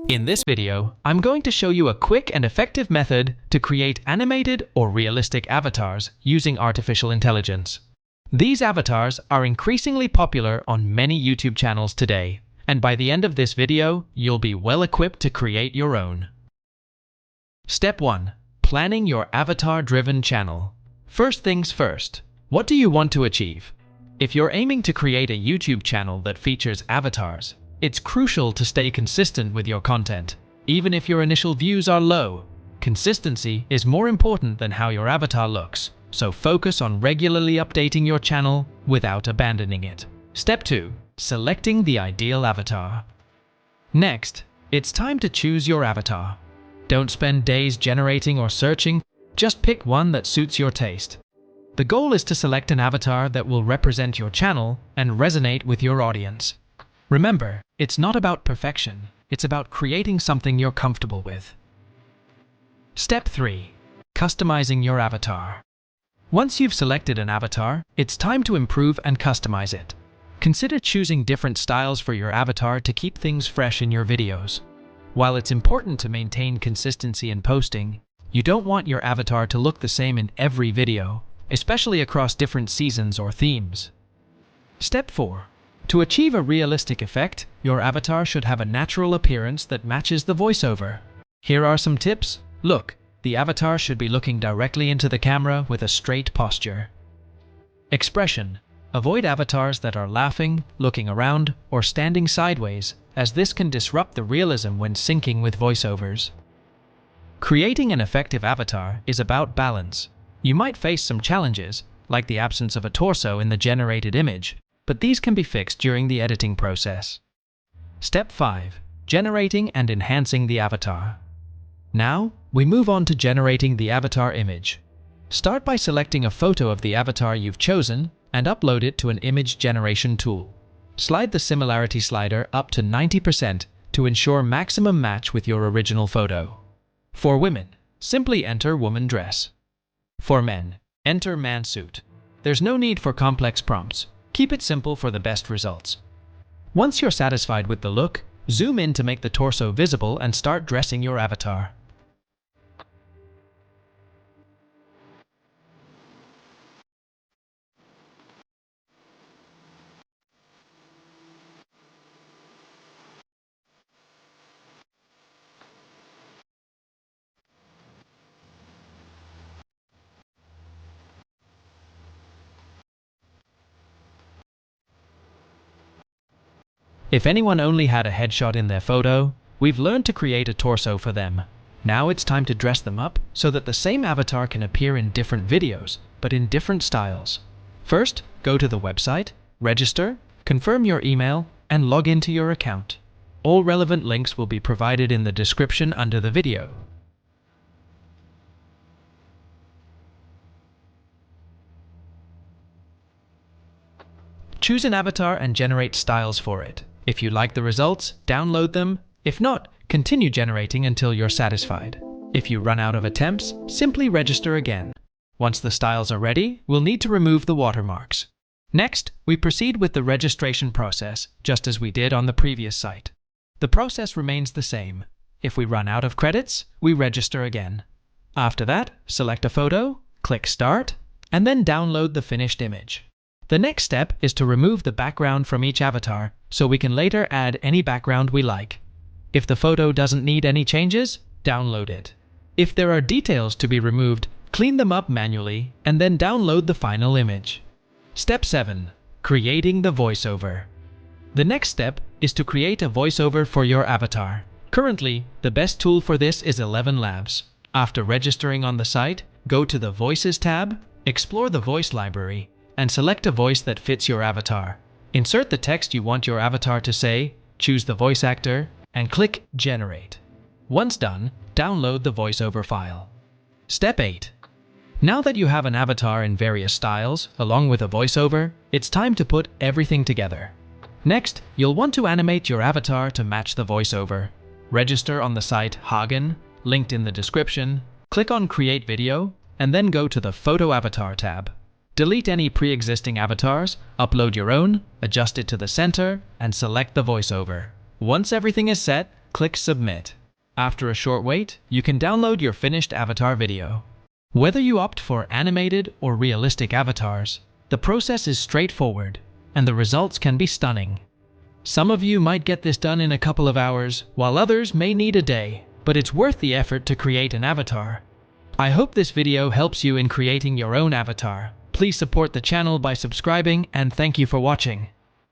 In this video, I'm going to show you a quick and effective method to create animated or realistic avatars using artificial intelligence. These avatars are increasingly popular on many YouTube channels today, and by the end of this video, you'll be well equipped to create your own. Step 1. Planning your avatar-driven channel. First things first, what do you want to achieve? If you're aiming to create a YouTube channel that features avatars, it's crucial to stay consistent with your content. Even if your initial views are low, consistency is more important than how your avatar looks, so focus on regularly updating your channel without abandoning it. Step 2. Selecting the ideal avatar. Next, it's time to choose your avatar. Don't spend days generating or searching, just pick one that suits your taste. The goal is to select an avatar that will represent your channel and resonate with your audience. Remember, it's not about perfection, it's about creating something you're comfortable with. Step 3. Customizing your avatar. Once you've selected an avatar, it's time to improve and customize it. Consider choosing different styles for your avatar to keep things fresh in your videos. While it's important to maintain consistency in posting, you don't want your avatar to look the same in every video, especially across different seasons or themes. Step 4. To achieve a realistic effect, your avatar should have a natural appearance that matches the voiceover. Here are some tips. Look, the avatar should be looking directly into the camera with a straight posture. Expression. Avoid avatars that are laughing, looking around, or standing sideways, as this can disrupt the realism when syncing with voiceovers. Creating an effective avatar is about balance. You might face some challenges, like the absence of a torso in the generated image, but these can be fixed during the editing process. Step 5. Generating and enhancing the avatar. Now, we move on to generating the avatar image. Start by selecting a photo of the avatar you've chosen and upload it to an image generation tool. Slide the similarity slider up to 90% to ensure maximum match with your original photo. For women, simply enter woman dress. For men, enter man suit. There's no need for complex prompts. Keep it simple for the best results. Once you're satisfied with the look, zoom in to make the torso visible and start dressing your avatar. If anyone only had a headshot in their photo, we've learned to create a torso for them. Now it's time to dress them up so that the same avatar can appear in different videos, but in different styles. First, go to the website, register, confirm your email, and log into your account. All relevant links will be provided in the description under the video. Choose an avatar and generate styles for it. If you like the results, download them. If not, continue generating until you're satisfied. If you run out of attempts, simply register again. Once the styles are ready, we'll need to remove the watermarks. Next, we proceed with the registration process, just as we did on the previous site. The process remains the same. If we run out of credits, we register again. After that, select a photo, click Start, and then download the finished image. The next step is to remove the background from each avatar, so we can later add any background we like. If the photo doesn't need any changes, download it. If there are details to be removed, clean them up manually and then download the final image. Step 7. Creating the voiceover. The next step is to create a voiceover for your avatar. Currently, the best tool for this is 11 Labs. After registering on the site, go to the Voices tab, explore the voice library, and select a voice that fits your avatar. Insert the text you want your avatar to say, choose the voice actor, and click Generate. Once done, download the voiceover file. Step 8. Now that you have an avatar in various styles, along with a voiceover, it's time to put everything together. Next, you'll want to animate your avatar to match the voiceover. Register on the site Hagen, linked in the description, click on Create Video, and then go to the Photo Avatar tab. Delete any pre-existing avatars, upload your own, adjust it to the center, and select the voiceover. Once everything is set, Click Submit. After a short wait, you can download your finished avatar video. Whether you opt for animated or realistic avatars, the process is straightforward, and the results can be stunning. Some of you might get this done in a couple of hours, while others may need a day, but it's worth the effort to create an avatar. I hope this video helps you in creating your own avatar. Please support the channel by subscribing, and thank you for watching.